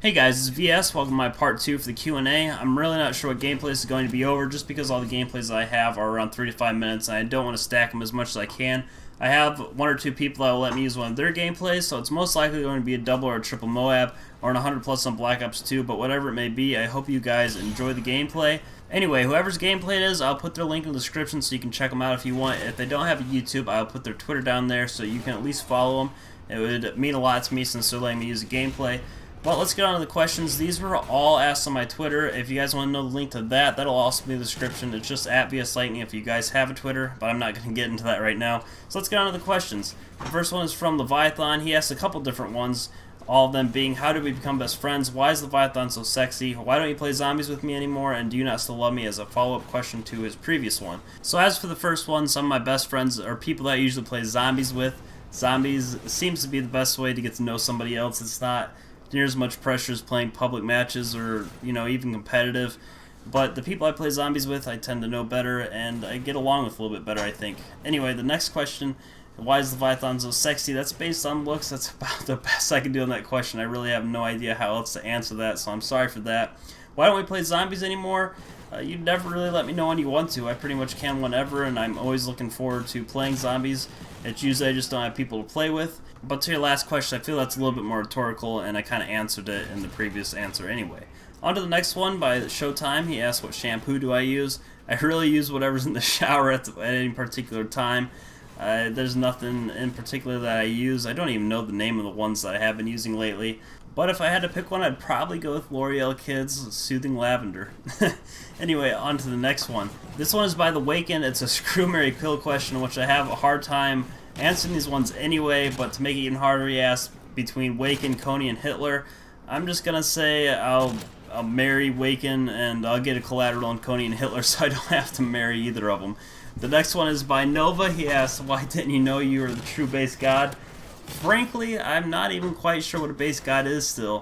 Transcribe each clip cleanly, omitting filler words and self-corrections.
Hey guys, it's VS. Welcome to my part 2 for the Q&A. I'm really not sure what gameplays is going to be over just because all the gameplays I have are around 3 to 5 minutes and I don't want to stack them as much as I can. I have 1 or 2 people that will let me use one of their gameplays, so it's most likely going to be a double or a triple MOAB or an 100 plus on Black Ops 2, but whatever it may be, I hope you guys enjoy the gameplay. Anyway, whoever's gameplay it is, I'll put their link in the description so you can check them out if you want. If they don't have a YouTube, I'll put their Twitter down there so you can at least follow them. It would mean a lot to me since they're letting me use the gameplay. Well, let's get on to the questions. These were all asked on my Twitter. If you guys want to know the link to that, that'll also be in the description. It's just at Vslightning if you guys have a Twitter, but I'm not going to get into that right now. So let's get on to the questions. The first one is from Leviathan. He asked a couple different ones, all of them being, how did we become best friends? Why is Leviathan so sexy? Why don't you play zombies with me anymore? And do you not still love me, as a follow-up question to his previous one. So as for the first one, some of my best friends are people that I usually play zombies with. Zombies seems to be the best way to get to know somebody else. It's not near as much pressure as playing public matches or, even competitive. But the people I play zombies with, I tend to know better, and I get along with a little bit better, I think. Anyway, the next question, why is Leviathan so sexy? That's based on looks. That's about the best I can do on that question. I really have no idea how else to answer that, so I'm sorry for that. Why don't we play zombies anymore? You never really let me know when you want to. I pretty much can whenever, and I'm always looking forward to playing zombies. It's usually I just don't have people to play with. But to your last question, I feel that's a little bit more rhetorical, and I kind of answered it in the previous answer anyway. On to the next one by Showtime. He asked, what shampoo do I use? I really use whatever's in the shower at any particular time. There's nothing in particular that I use. I don't even know the name of the ones that I have been using lately. But if I had to pick one, I'd probably go with L'Oreal Kids Soothing Lavender. Anyway, on to the next one. This one is by The Waken. It's a screw, marry, kill question, which I have a hard time answering these ones anyway, but to make it even harder, he asked between Waken, Coney, and Hitler. I'm just gonna say I'll marry Waken, and I'll get a collateral on Coney and Hitler, so I don't have to marry either of them. The next one is by Nova. He asked, why didn't you know you were the true base god? Frankly, I'm not even quite sure what a base god is still.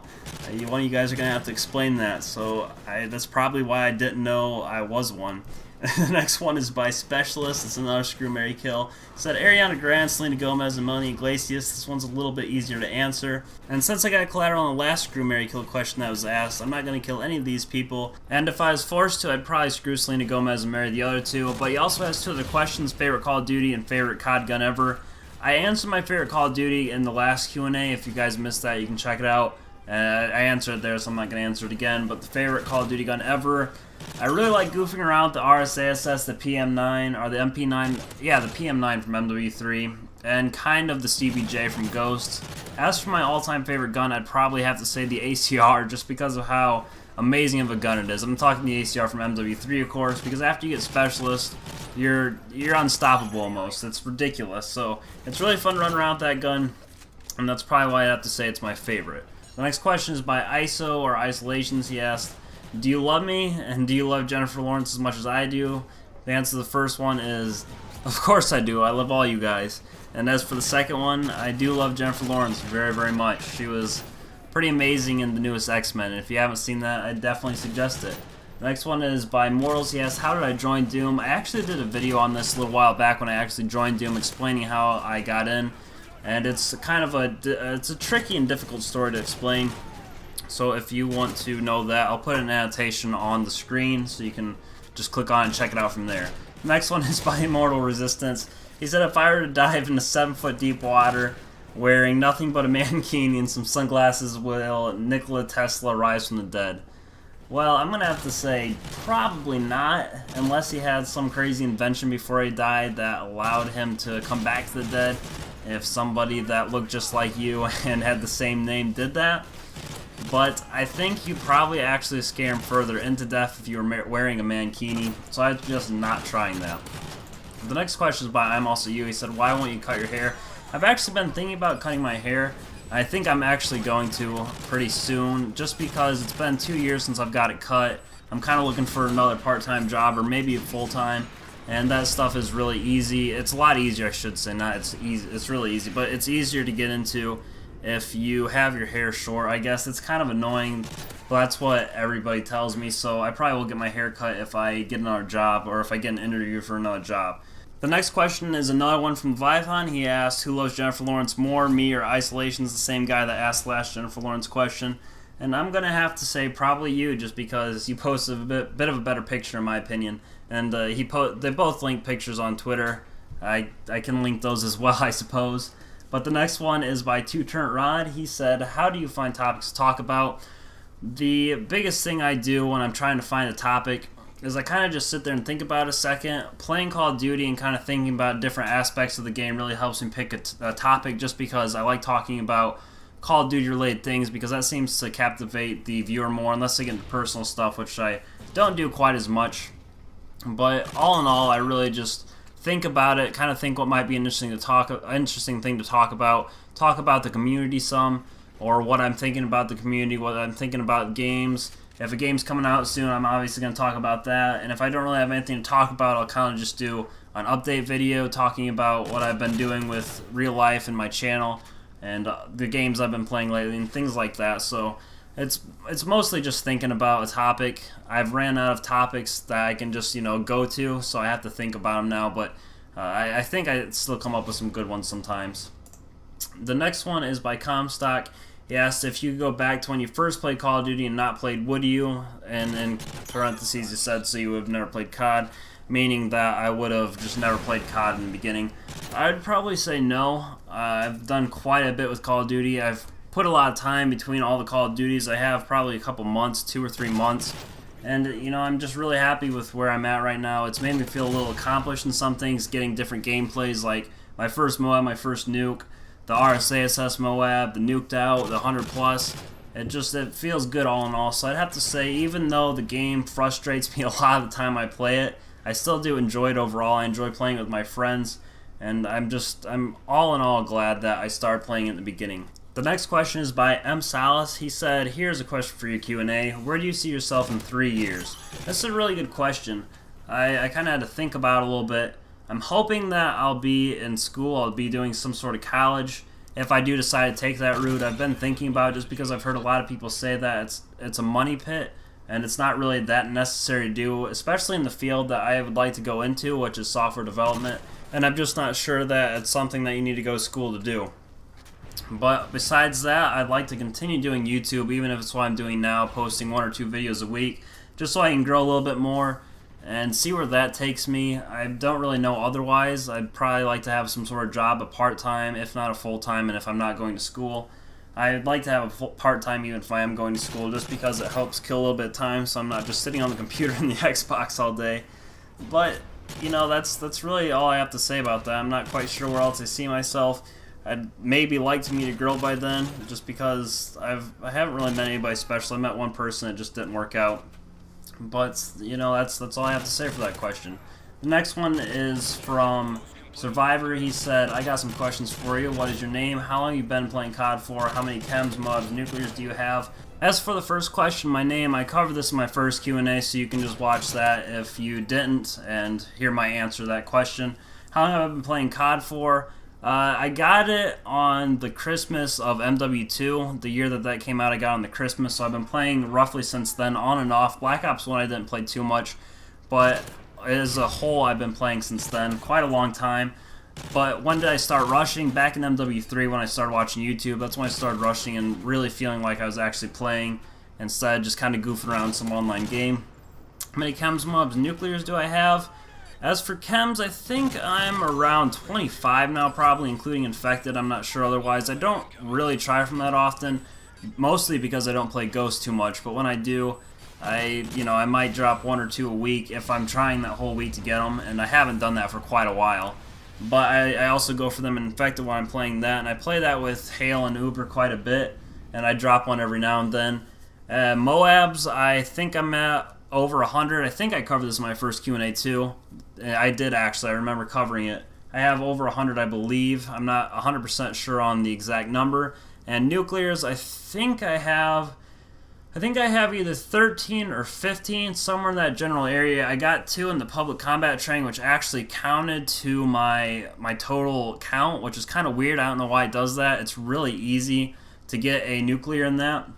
One of you guys are going to have to explain that, so that's probably why I didn't know I was one. The next one is by Specialist. It's another screw, marry, kill. It said Ariana Grande, Selena Gomez, and Melanie Iglesias. This one's a little bit easier to answer. And since I got collateral on the last screw, marry, kill question that was asked, I'm not going to kill any of these people. And if I was forced to, I'd probably screw Selena Gomez and marry the other two. But he also has 2 other questions, favorite Call of Duty and favorite COD gun ever. I answered my favorite Call of Duty in the last Q&A. If you guys missed that, you can check it out. I answered it there, so I'm not going to answer it again. But the favorite Call of Duty gun ever, I really like goofing around with the RSASS, the PM9, or the MP9, yeah, the PM9 from MW3, and kind of the CBJ from Ghost. As for my all-time favorite gun, I'd probably have to say the ACR, just because of how amazing of a gun it is. I'm talking the ACR from MW3, of course, because after you get Specialist, you're unstoppable almost. It's ridiculous. So it's really fun to run around with that gun, and that's probably why I have to say it's my favorite. The next question is by ISO or Isolations. He asked, do you love me, and do you love Jennifer Lawrence as much as I do? The answer to the first one is, of course I do. I love all you guys. And as for the second one, I do love Jennifer Lawrence very, very much. She was pretty amazing in the newest X-Men, and if you haven't seen that, I definitely suggest it. The next one is by Mortals. He asked, how did I join Doom? I actually did a video on this a little while back when I actually joined Doom, explaining how I got in. And it's kind of it's a tricky and difficult story to explain. So if you want to know that, I'll put an annotation on the screen so you can just click on and check it out from there. The next one is by Immortal Resistance. He said, if I were to dive into 7-foot deep water wearing nothing but a mankini and some sunglasses, will Nikola Tesla rise from the dead? Well, I'm going to have to say probably not, unless he had some crazy invention before he died that allowed him to come back to the dead. If somebody that looked just like you and had the same name did that. But I think you probably actually scare him further into death if you were wearing a mankini, so I'd just not trying that. The next question is by I'm Also You. He said, why won't you cut your hair? I've actually been thinking about cutting my hair. I think I'm actually going to pretty soon, just because it's been 2 years since I've got it cut. I'm kind of looking for another part-time job or maybe a full-time, and that stuff is really easy. It's a lot easier, I should say. Not it's easy. It's really easy, but it's easier to get into if you have your hair short. I guess it's kind of annoying, but that's what everybody tells me, so I probably will get my hair cut if I get another job or if I get an interview for another job. The next question is another one from Leviathan. He asked, who loves Jennifer Lawrence more, me or Isolations, the same guy that asked last Jennifer Lawrence question. And I'm gonna have to say probably you, just because you posted a bit of a better picture in my opinion. And they both linked pictures on Twitter. I can link those as well, I suppose. But the next one is by Two Turnt Rod. He said, "How do you find topics to talk about?" The biggest thing I do when I'm trying to find a topic is I kind of just sit there and think about it a second. Playing Call of Duty and kind of thinking about different aspects of the game really helps me pick a topic, just because I like talking about Call of Duty related things, because that seems to captivate the viewer more, unless they get into personal stuff, which I don't do quite as much. But all in all, I really just think about it, kind of think what might be interesting thing to talk about the community some, or what I'm thinking about the community, what I'm thinking about games. If a game's coming out soon, I'm obviously going to talk about that. And if I don't really have anything to talk about, I'll kind of just do an update video talking about what I've been doing with real life and my channel, and the games I've been playing lately and things like that. So it's mostly just thinking about a topic. I've ran out of topics that I can just go to, so I have to think about them now. But I think I still come up with some good ones sometimes. The next one is by Comstock. He asked if you could go back to when you first played Call of Duty and not played, would you? And in parentheses, he said, so you would have never played COD, meaning that I would have just never played COD in the beginning. I'd probably say no. I've done quite a bit with Call of Duty. I've put a lot of time between all the Call of Duties. I have probably a couple months, 2 or 3 months. And, I'm just really happy with where I'm at right now. It's made me feel a little accomplished in some things, getting different gameplays, like my first MOAB, my first nuke, the RSASS MOAB, the nuked out, the 100+. It feels good all in all. So I'd have to say, even though the game frustrates me a lot of the time I play it, I still do enjoy it overall. I enjoy playing it with my friends, and I'm all in all glad that I started playing it in the beginning. The next question is by M. Salas. He said, here's a question for your Q&A. Where do you see yourself in 3 years? That's a really good question. I kind of had to think about it a little bit. I'm hoping that I'll be in school. I'll be doing some sort of college. If I do decide to take that route, I've been thinking about it just because I've heard a lot of people say that it's a money pit, and it's not really that necessary to do, especially in the field that I would like to go into, which is software development. And I'm just not sure that it's something that you need to go to school to do. But besides that, I'd like to continue doing YouTube, even if it's what I'm doing now, posting 1 or 2 videos a week, just so I can grow a little bit more and see where that takes me. I don't really know otherwise. I'd probably like to have some sort of job, a part-time, if not a full-time, and if I'm not going to school. I'd like to have a part-time even if I am going to school, just because it helps kill a little bit of time, so I'm not just sitting on the computer and the Xbox all day. But, that's really all I have to say about that. I'm not quite sure where else I see myself. I'd maybe like to meet a girl by then, just because I haven't really met anybody special. I met one person, it just didn't work out. But, that's all I have to say for that question. The next one is from Survivor. He said, I got some questions for you. What is your name? How long have you been playing COD for? How many chems, MOABs, nuclears do you have? As for the first question, my name, I covered this in my first Q&A, so you can just watch that if you didn't and hear my answer to that question. How long have I been playing COD for? I got it on the Christmas of MW2. The year that came out, I got on the Christmas, so I've been playing roughly since then, on and off. Black Ops 1 I didn't play too much, but as a whole I've been playing since then, quite a long time. But when did I start rushing? Back in MW3 when I started watching YouTube. That's when I started rushing and really feeling like I was actually playing instead of just kind of goofing around some online game. How many chems, MOABs, nuclears do I have? As for chems, I think I'm around 25 now, probably, including infected. I'm not sure otherwise. I don't really try from that often, mostly because I don't play Ghost too much. But when I do, I might drop 1 or 2 a week if I'm trying that whole week to get them, and I haven't done that for quite a while. But I also go for them in infected when I'm playing that, and I play that with Hale and Uber quite a bit, and I drop one every now and then. MOABs, I think I'm at over 100. I think I covered this in my first Q&A too. I did actually. I remember covering it. I have over 100, I believe. I'm not 100% sure on the exact number. And nuclears, I think I have either 13 or 15, somewhere in that general area. I got 2 in the public combat training, which actually counted to my total count, which is kind of weird. I don't know why it does that. It's really easy to get a nuclear in that.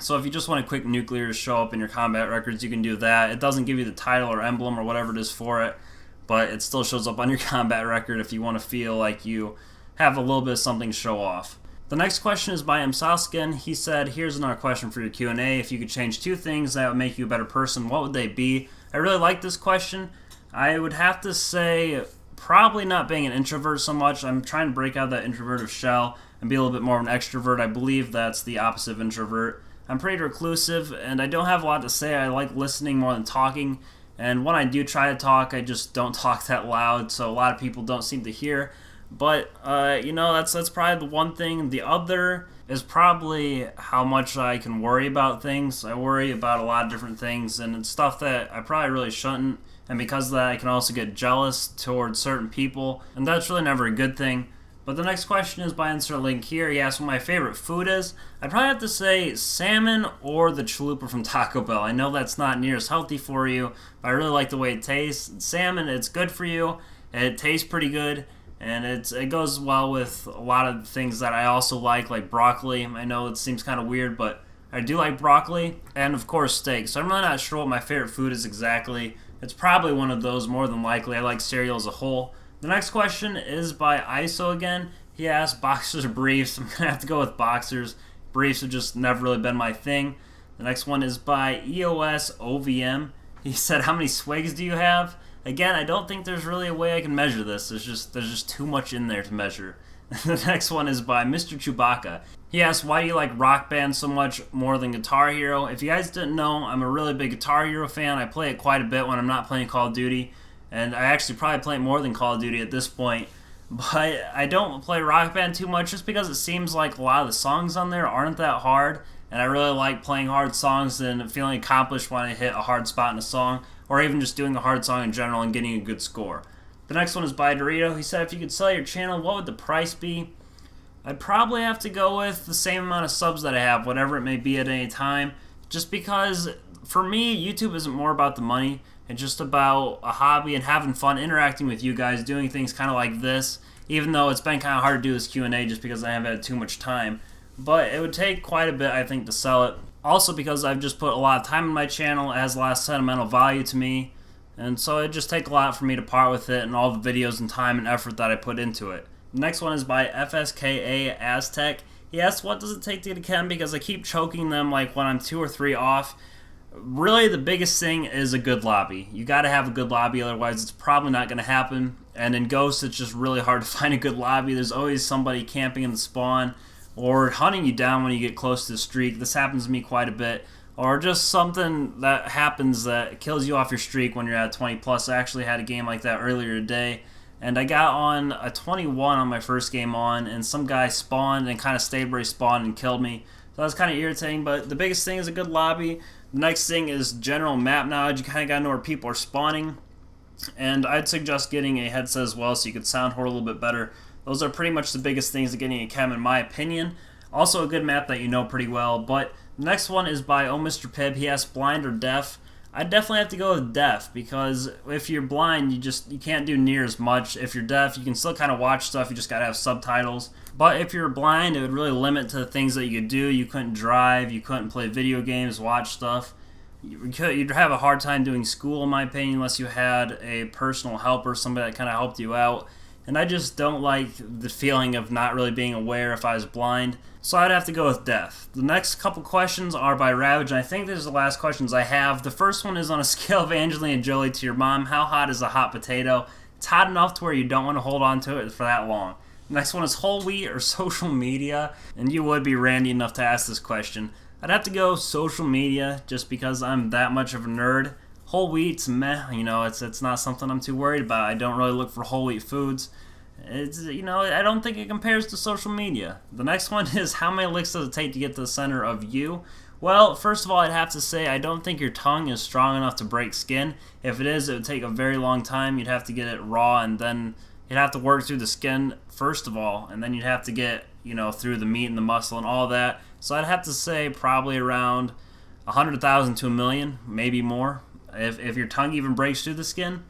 So if you just want a quick nuclear to show up in your combat records, you can do that. It doesn't give you the title or emblem or whatever it is for it, but it still shows up on your combat record if you want to feel like you have a little bit of something to show off. The next question is by Msaskin. He said, here's another question for your Q&A. If you could change two things that would make you a better person, what would they be? I really like this question. I would have to say probably not being an introvert so much. I'm trying to break out that introverted shell and be a little bit more of an extrovert. I believe that's the opposite of introvert. I'm pretty reclusive, and I don't have a lot to say. I like listening more than talking, and when I do try to talk, I just don't talk that loud, so a lot of people don't seem to hear. But, that's probably the one thing. The other is probably how much I can worry about things. I worry about a lot of different things, and it's stuff that I probably really shouldn't. And because of that, I can also get jealous towards certain people, and that's really never a good thing. But the next question is by insert link here. He asked what my favorite food is. I'd probably have to say salmon or the chalupa from Taco Bell. I know that's not near as healthy for you, but I really like the way it tastes. Salmon, it's good for you. It tastes pretty good. And it goes well with a lot of things that I also like broccoli. I know it seems kind of weird, but I do like broccoli. And, of course, steak. So I'm really not sure what my favorite food is exactly. It's probably one of those, more than likely. I like cereal as a whole. The next question is by ISO again. He asked boxers or briefs. I'm going to have to go with boxers. Briefs have just never really been my thing. The next one is by EOS OVM. He said, how many swigs do you have? Again, I don't think there's really a way I can measure this. There's just too much in there to measure. The next one is by Mr. Chewbacca. He asked, why do you like Rock Band so much more than Guitar Hero? If you guys didn't know, I'm a really big Guitar Hero fan. I play it quite a bit when I'm not playing Call of Duty. And I actually probably play it more than Call of Duty at this point. But I don't play Rock Band too much just because it seems like a lot of the songs on there aren't that hard. And I really like playing hard songs and feeling accomplished when I hit a hard spot in a song, or even just doing a hard song in general and getting a good score. The next one is by Dorito. He said, if you could sell your channel, what would the price be? I'd probably have to go with the same amount of subs that I have, whatever it may be at any time, just because for me, YouTube isn't more about the money. It's just about a hobby and having fun interacting with you guys, doing things kind of like this, even though it's been kind of hard to do this Q&A just because I haven't had too much time. But it would take quite a bit, I think, to sell it. Also because I've just put a lot of time in my channel. It has a lot of sentimental value to me. And so it'd just take a lot for me to part with it and all the videos and time and effort that I put into it. The next one is by FSKA Aztec. He asked, what does it take to get a chem? Because I keep choking them like when I'm 2 or 3 off. Really, the biggest thing is a good lobby. You got to have a good lobby, otherwise it's probably not going to happen. And in Ghost, it's just really hard to find a good lobby. There's always somebody camping in the spawn or hunting you down when you get close to the streak. This happens to me quite a bit. Or just something that happens that kills you off your streak when you're at 20 plus. I actually had a game like that earlier today, and I got on a 21 on my first game on, and some guy spawned and kind of stayed where he spawned and killed me. So that was kind of irritating, but the biggest thing is a good lobby. The next thing is general map knowledge. You kind of got to know where people are spawning, and I'd suggest getting a headset as well so you could sound horde a little bit better. Those are pretty much the biggest things to getting a chem in my opinion. Also a good map that you know pretty well, but the next one is by Oh Mr. Pibb. He asked blind or deaf. I'd definitely have to go with deaf, because if you're blind, you can't do near as much. If you're deaf, you can still kind of watch stuff, you just gotta have subtitles. But if you're blind, it would really limit to the things that you could do. You couldn't drive, you couldn't play video games, watch stuff. You'd have a hard time doing school, in my opinion, unless you had a personal helper, somebody that kind of helped you out. And I just don't like the feeling of not really being aware if I was blind. So I'd have to go with deaf. The next couple questions are by Ravage, and I think these are the last questions I have. The first one is, on a scale of Angelina Jolie to your mom, how hot is a hot potato? It's hot enough to where you don't want to hold on to it for that long. The next one is whole wheat or social media, and you would be randy enough to ask this question. I'd have to go social media just because I'm that much of a nerd. Whole wheat's meh, it's not something I'm too worried about. I don't really look for whole wheat foods. I don't think it compares to social media. The next one is, how many licks does it take to get to the center of you? Well, first of all, I'd have to say I don't think your tongue is strong enough to break skin. If it is, it would take a very long time. You'd have to get it raw, and then you'd have to work through the skin first of all, and then you'd have to get, through the meat and the muscle and all that. So I'd have to say probably around 100,000 to 1,000,000, maybe more, if your tongue even breaks through the skin.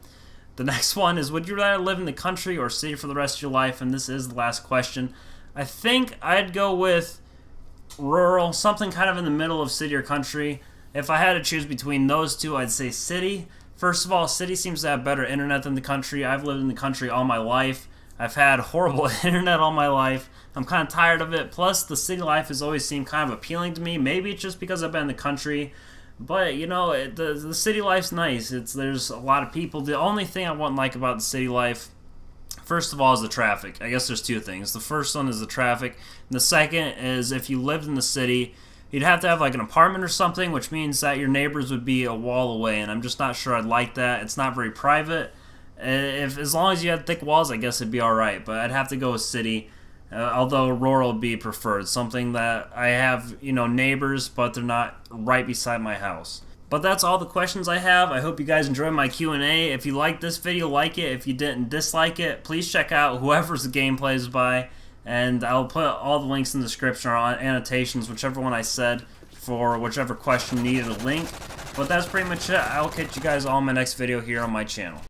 The next one is, would you rather live in the country or city for the rest of your life? And this is the last question. I think I'd go with rural, something kind of in the middle of city or country. If I had to choose between those two, I'd say city. First of all, city seems to have better internet than the country. I've lived in the country all my life. I've had horrible internet all my life. I'm kind of tired of it. Plus, the city life has always seemed kind of appealing to me. Maybe it's just because I've been in the country. But, you know, the city life's nice. There's a lot of people. The only thing I wouldn't like about the city life, first of all, is the traffic. I guess there's two things. The first one is the traffic. And the second is if you lived in the city, you'd have to have like an apartment or something, which means that your neighbors would be a wall away. And I'm just not sure I'd like that. It's not very private. As long as you had thick walls, I guess it'd be alright. But I'd have to go with city. Although rural would be preferred, something that I have, you know, neighbors, but they're not right beside my house. But that's all the questions I have. I hope you guys enjoyed my Q&A. If you liked this video, like it. If you didn't, dislike it. Please check out whoever's the gameplay is by, and I'll put all the links in the description or on annotations, whichever one I said, for whichever question needed a link. But that's pretty much it. I'll catch you guys all in my next video here on my channel.